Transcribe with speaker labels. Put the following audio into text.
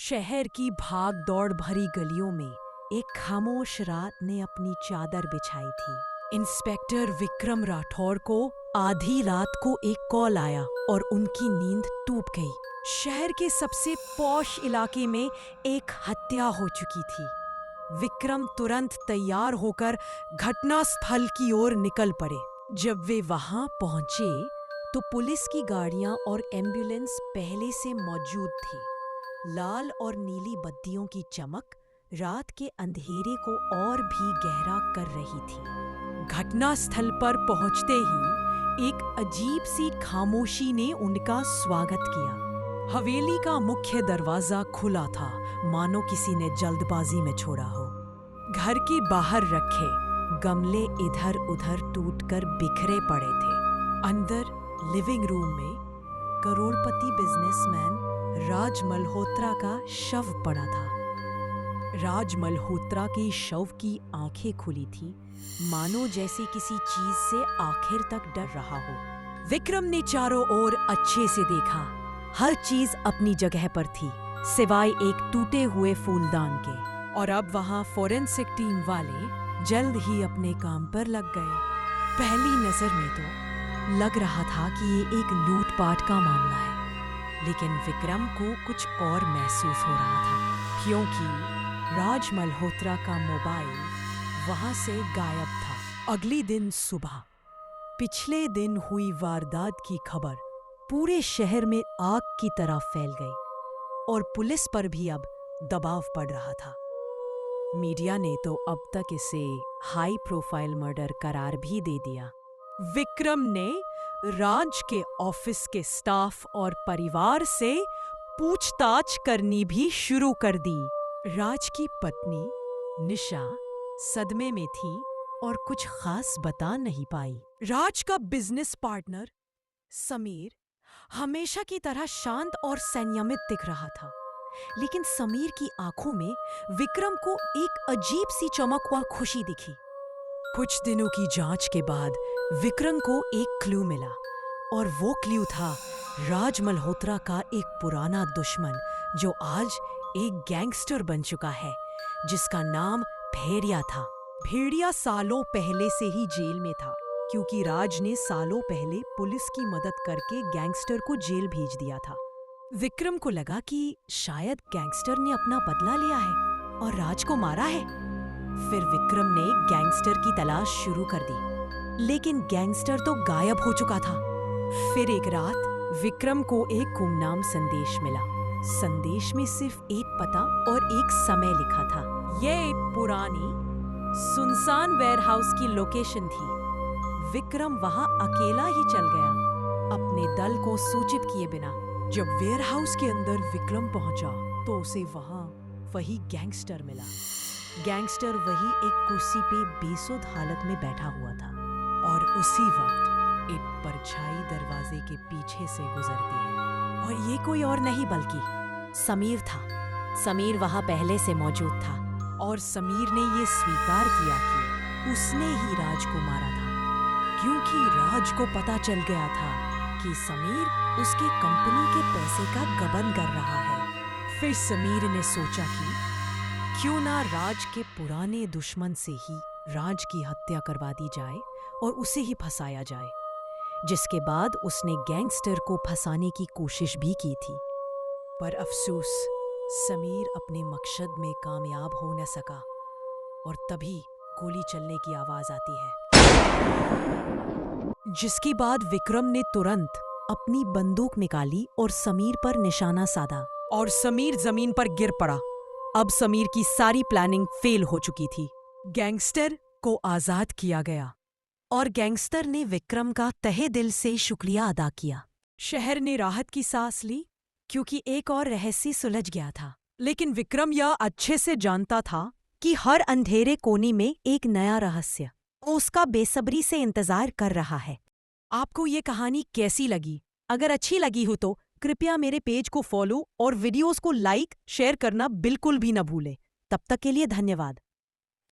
Speaker 1: शहर की भाग दौड़ भरी गलियों में एक खामोश रात ने अपनी चादर बिछाई थी। इंस्पेक्टर विक्रम राठौर को आधी रात को एक कॉल आया और उनकी नींद टूट गई। शहर के सबसे पॉश इलाके में एक हत्या हो चुकी थी। विक्रम तुरंत तैयार होकर घटनास्थल की ओर निकल पड़े। जब वे वहां पहुंचे तो पुलिस की गाड़ियां और एम्बुलेंस पहले से मौजूद थी। लाल और नीली बत्तियों की चमक रात के अंधेरे को और भी गहरा कर रही थी। घटनास्थल पर पहुंचते ही एक अजीब सी खामोशी ने उनका स्वागत किया। हवेली का मुख्य दरवाजा खुला था, मानो किसी ने जल्दबाजी में छोड़ा हो। घर के बाहर रखे गमले इधर उधर टूटकर बिखरे पड़े थे। अंदर लिविंग रूम में करोड़पति बिजनेसमैन राज मल्होत्रा का शव पड़ा था। राज मल्होत्रा के शव की आंखें खुली थी, मानो जैसे किसी चीज से आखिर तक डर रहा हो। विक्रम ने चारों ओर अच्छे से देखा। हर चीज अपनी जगह पर थी, सिवाय एक टूटे हुए फूलदान के। और अब वहां फोरेंसिक टीम वाले जल्द ही अपने काम पर लग गए। पहली नजर में तो लग रहा था कि ये एक लूटपाट का मामला है, लेकिन विक्रम को कुछ और महसूस हो रहा था, क्योंकि राज मल्होत्रा का मोबाइल वहां से गायब था। अगले दिन सुबह पिछले दिन हुई वारदात की खबर पूरे शहर में आग की तरह फैल गई और पुलिस पर भी अब दबाव पड़ रहा था। मीडिया ने तो अब तक इसे हाई प्रोफाइल मर्डर करार भी दे दिया। विक्रम ने राज के ऑफिस के स्टाफ और परिवार से पूछताछ करनी भी शुरू कर दी। राज की पत्नी निशा सदमे में थी और कुछ खास बता नहीं पाई। राज का बिजनेस पार्टनर समीर हमेशा की तरह शांत और संयमित दिख रहा था, लेकिन समीर की आंखों में विक्रम को एक अजीब सी चमक और खुशी दिखी। कुछ दिनों की जांच के बाद विक्रम को एक क्लू मिला, और वो क्लू था राज मल्होत्रा का एक पुराना दुश्मन जो आज एक गैंगस्टर बन चुका है, जिसका नाम भेड़िया था। भेड़िया सालों पहले से ही जेल में था, क्योंकि राज ने सालों पहले पुलिस की मदद करके गैंगस्टर को जेल भेज दिया था। विक्रम को लगा कि शायद गैंगस्टर ने अपना बदला लिया है और राज को मारा है। फिर विक्रम ने गैंगस्टर की तलाश शुरू कर दी, लेकिन गैंगस्टर तो गायब हो चुका था। फिर एक रात विक्रम को एक गुमनाम संदेश मिला। संदेश में सिर्फ एक पता और एक समय लिखा था। यह एक पुरानी सुनसान वेयरहाउस की लोकेशन थी। विक्रम वहां अकेला ही चल गया, अपने दल को सूचित किए बिना। जब वेयरहाउस के अंदर विक्रम पहुंचा तो उसे वहां वही गैंगस्टर मिला। गैंगस्टर वही एक कुर्सी पे बेसुध हालत में बैठा हुआ था, और उसी वक्त एक परछाई दरवाजे के पीछे से गुजरती है, और ये कोई और नहीं बल्कि समीर था। समीर वहां पहले से मौजूद था, और समीर ने ये स्वीकार किया कि उसने ही राज को मारा था, क्योंकि राज को पता चल गया था कि समीर उसके कंपनी के पैसे का गबन कर रहा है। फिर समीर ने सोचा कि क्यों ना राज के पुराने दुश्मन से ही राज की हत्या करवा दी जाए और उसे ही फंसाया जाए, जिसके बाद उसने गैंगस्टर को फंसाने की कोशिश भी की थी। पर अफसोस, समीर अपने मकसद में कामयाब हो न सका, और तभी गोली चलने की आवाज आती है, जिसके बाद विक्रम ने तुरंत अपनी बंदूक निकाली और समीर पर निशाना साधा, और समीर जमीन पर गिर पड़ा। अब समीर की सारी प्लानिंग फेल हो चुकी थी। गैंगस्टर को आजाद किया गया, और गैंगस्टर ने विक्रम का तहे दिल से शुक्रिया अदा किया। शहर ने राहत की सांस ली, क्योंकि एक और रहस्य सुलझ गया था। लेकिन विक्रम यह अच्छे से जानता था कि हर अंधेरे कोने में एक नया रहस्य उसका बेसब्री से इंतजार कर रहा है। आपको ये कहानी कैसी लगी? अगर अच्छी लगी हो तो कृपया मेरे पेज को फॉलो और वीडियोस को लाइक, शेयर करना बिल्कुल भी न भूलें। तब तक के लिए धन्यवाद।